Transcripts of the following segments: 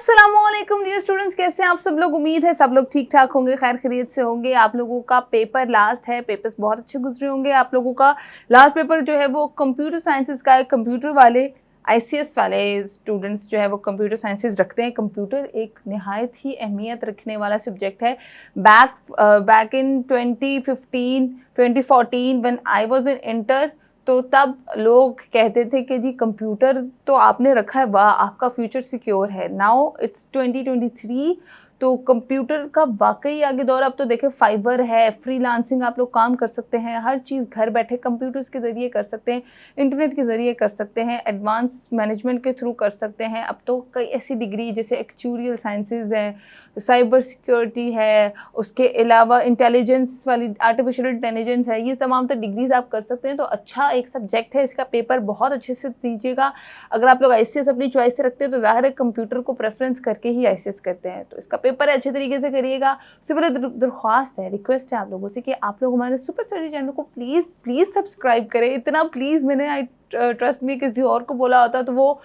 अस्सलामुअलैकुम dear students, कैसे हैं आप सब लोग। उम्मीद है सब लोग ठीक ठाक होंगे, खैर खैरियत से होंगे। आप लोगों का पेपर लास्ट है, पेपर्स बहुत अच्छे गुजरे होंगे। आप लोगों का लास्ट पेपर जो है वो कंप्यूटर साइंसेस का है। कंप्यूटर वाले आईसीएस वाले स्टूडेंट्स जो है वो कंप्यूटर साइंसेस रखते हैं। कंप्यूटर एक नहायत ही अहमियत रखने वाला सब्जेक्ट है। Back in 2015 2014 when I was in inter, तो तब लोग कहते थे कि जी कंप्यूटर तो आपने रखा है, वाह आपका फ्यूचर सिक्योर है। नाउ इट्स 2023, तो कंप्यूटर का वाकई आगे दौर। अब तो देखें फाइबर है, फ्रीलांसिंग आप लोग काम कर सकते हैं, हर चीज़ घर बैठे कंप्यूटर्स के ज़रिए कर सकते हैं, इंटरनेट के ज़रिए कर सकते हैं, एडवांस मैनेजमेंट के थ्रू कर सकते हैं। अब तो कई ऐसी डिग्री जैसे एक्चुरियल साइंसेज है, साइबर सिक्योरिटी है, उसके अलावा इंटेलिजेंस वाली आर्टिफिशियल इंटेलिजेंस है, ये तमाम तो डिग्रीज आप कर सकते हैं। तो अच्छा एक सब्जेक्ट है, इसका पेपर बहुत अच्छे से दीजिएगा। अगर आप लोग आईसीएस अपनी चॉइस से रखते हैं तो जाहिर है कंप्यूटर को प्रेफरेंस करके ही आईसीएस करते हैं, तो इसका पेपर अच्छे तरीके से करिएगा। उससे पहले दरख्वास्त है, रिक्वेस्ट है आप लोगों से कि आप लोग हमारे सुपर स्टडी चैनल को प्लीज़ प्लीज़ सब्सक्राइब करें। इतना प्लीज़ मैंने आई ट्रस्ट में किसी और को बोला होता तो वो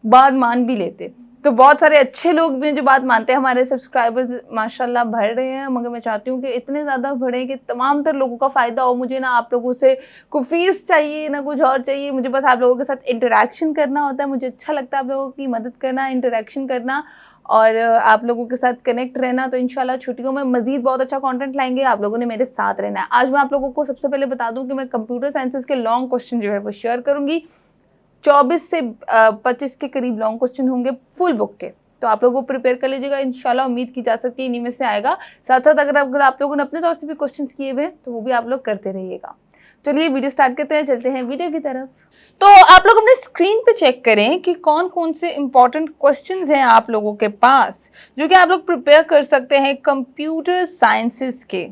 बात मान भी लेते। तो बहुत सारे अच्छे लोग भी जो बात मानते हैं, हमारे सब्सक्राइबर्स माशाल्लाह बढ़ रहे हैं, मगर मैं चाहती हूँ कि इतने ज़्यादा बढ़ें कि तमाम तर लोगों का फ़ायदा हो। मुझे ना आप लोगों से कोई फीस चाहिए ना कुछ और चाहिए, मुझे बस आप लोगों के साथ इंटरेक्शन करना होता है। मुझे अच्छा लगता है आप लोगों की मदद करना, इंटरेक्शन करना और आप लोगों के साथ कनेक्ट रहना। तो इंशाल्लाह छुट्टियों में मज़ीद बहुत अच्छा कंटेंट लाएंगे, आप लोगों ने मेरे साथ रहना है। आज मैं आप लोगों को सबसे पहले बता दूं कि मैं कंप्यूटर साइंसेस के लॉन्ग क्वेश्चन जो है वो शेयर करूंगी। 24 से 25 के करीब लॉन्ग क्वेश्चन होंगे फुल बुक के, तो आप लोगों को प्रिपेयर कर लीजिएगा। इंशाल्लाह उम्मीद की जा सकती है इन्हीं में से आएगा। साथ साथ अगर आप लोगों ने अपने तौर से भी क्वेश्चंस किए हुए तो वो भी आप लोग करते रहिएगा। चलिए वीडियो स्टार्ट करते हैं, चलते हैं वीडियो की तरफ। तो आप लोग अपने स्क्रीन पे चेक करें कि कौन कौन से इंपॉर्टेंट क्वेश्चंस हैं आप लोगों के पास जो कि आप लोग प्रिपेयर कर सकते हैं कंप्यूटर साइंसेस के।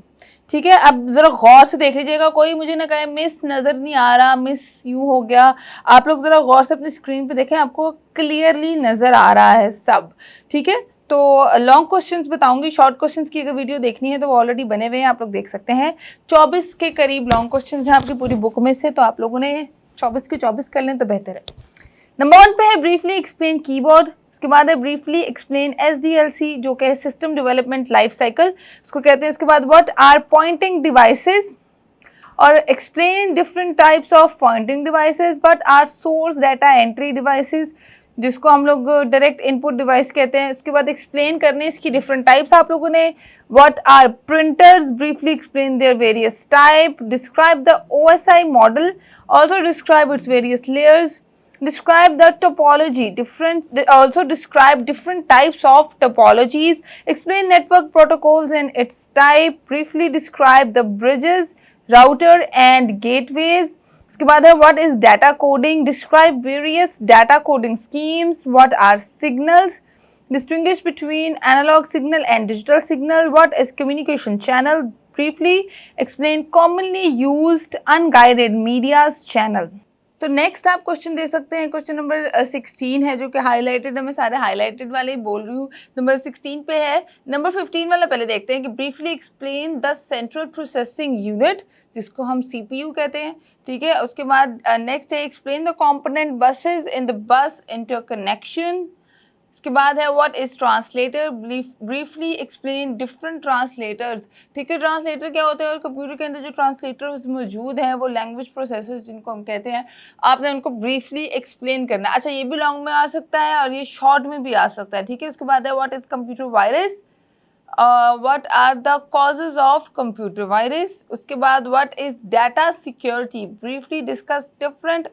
ठीक है, अब जरा गौर से देख लीजिएगा, कोई मुझे ना कहे मिस नज़र नहीं आ रहा, मिस यूँ हो गया। आप लोग ज़रा गौर से अपनी स्क्रीन पे देखें, आपको क्लियरली नज़र आ रहा है सब। ठीक है, तो लॉन्ग क्वेश्चंस बताऊंगी, शॉर्ट क्वेश्चंस की अगर वीडियो देखनी है तो वो ऑलरेडी बने हुए हैं, आप लोग देख सकते हैं। 24 के करीब लॉन्ग क्वेश्चंस हैं आपकी पूरी बुक में से, तो आप लोगों ने 24 के 24 कर लें तो बेहतर है। नंबर 1 पे है ब्रीफली एक्सप्लेन कीबोर्ड। उसके बाद है ब्रीफली एक्सप्लेन एसडीएलसी जो कि है सिस्टम डेवलपमेंट लाइफ साइकिल, उसको कहते हैं। उसके बाद व्हाट आर पॉइंटिंग डिवाइसेस और explain different types of pointing devices. What are source data entry devices जिसको हम लोग डायरेक्ट इनपुट डिवाइस कहते हैं। उसके बाद एक्सप्लेन करने इसकी डिफरेंट टाइप्स आप लोगों ने। What are printers, briefly explain their various type. Describe the OSI model, also describe its various layers. Describe the topology, also describe different types of topologies. Explain network protocols and its type. Briefly describe the bridges, router and gateways. उसके बाद है what is data coding. Describe various data coding schemes. What are signals? Distinguish between analog signal and digital signal. What is communication channel? Briefly explain commonly used unguided media's channel. तो next आप question दे सकते हैं। Question number 16 है जो कि highlighted है, मैं सारे हाईलाइटेड वाले ही बोल रही हूँ। नंबर 16 पे है। नंबर 15 वाला पहले देखते हैं कि briefly explain the central processing unit जिसको हम सीपीयू कहते हैं। ठीक है, उसके बाद नेक्स्ट है explain the component buses in the bus interconnection. उसके बाद है what is translator, briefly explain different translators. ठीक है, ट्रांसलेटर क्या होता है और कंप्यूटर के अंदर जो ट्रांसलेटर्स मौजूद हैं वो लैंग्वेज प्रोसेसर्स जिनको हम कहते हैं, आपने उनको ब्रीफली एक्सप्लेन करना है। अच्छा, ये भी लॉन्ग में आ सकता है और ये शॉर्ट में भी आ सकता है। ठीक है, उसके बाद है what is computer virus, what are the causes of computer virus. उसके बाद what is data security, briefly discuss different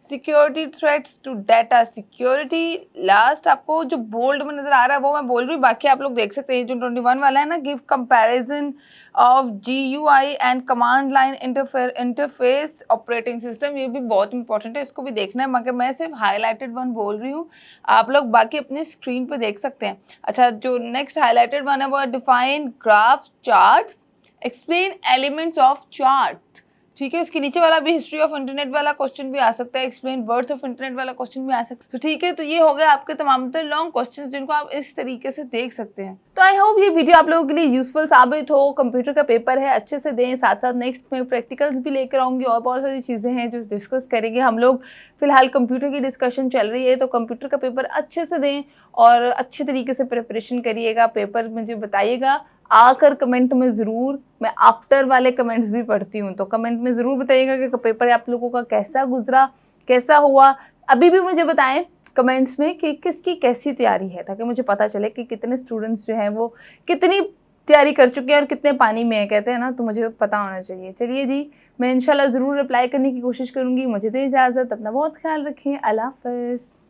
security threats to data security. Last आपको जो बोल्ड में नजर आ रहा है वो मैं बोल रही हूँ, बाकी आप लोग देख सकते हैं। जो 21 वाला है ना, give comparison of GUI and command line interface operating system, ये भी बहुत इंपॉर्टेंट है, इसको भी देखना है, मगर मैं सिर्फ हाईलाइटेड वन बोल रही हूँ, आप लोग बाकी अपनी स्क्रीन पे देख सकते हैं। अच्छा, जो नेक्स्ट हाईलाइटेड वन है वो define graph charts, explain elements of chart. ठीक है, इसके नीचे वाला भी हिस्ट्री ऑफ इंटरनेट वाला क्वेश्चन भी आ सकता है, एक्सप्लेन बर्थ ऑफ इंटरनेट वाला क्वेश्चन भी आ सकता है। तो ठीक है, तो ये हो गया आपके तमाम लॉन्ग क्वेश्चन जिनको आप इस तरीके से देख सकते हैं। तो आई होप ये वीडियो आप लोगों के लिए यूजफुल साबित हो। कंप्यूटर का पेपर है, अच्छे से दें, साथ साथ नेक्स्ट में प्रैक्टिकल्स भी लेकर आऊंगी और बहुत सारी चीज़ें हैं जो डिस्कस करेंगे हम लोग। फिलहाल कंप्यूटर की डिस्कशन चल रही है, तो कंप्यूटर का पेपर अच्छे से दें और अच्छे तरीके से प्रिपरेशन करिएगा। पेपर मुझे बताइएगा आकर कमेंट में ज़रूर, मैं आफ्टर वाले कमेंट्स भी पढ़ती हूँ, तो कमेंट में ज़रूर बताइएगा कि पेपर आप लोगों का कैसा गुजरा, कैसा हुआ। अभी भी मुझे बताएं कमेंट्स में कि किसकी कैसी तैयारी है, ताकि मुझे पता चले कि कितने स्टूडेंट्स जो हैं वो कितनी तैयारी कर चुके हैं और कितने पानी में है, कहते हैं ना, तो मुझे पता होना चाहिए। चलिए जी, मैं इंशाल्लाह ज़रूर रिप्लाई करने की कोशिश करूँगी। मुझे दें इजाज़त, अपना बहुत ख्याल रखें, अल्लाह हाफ़िज़।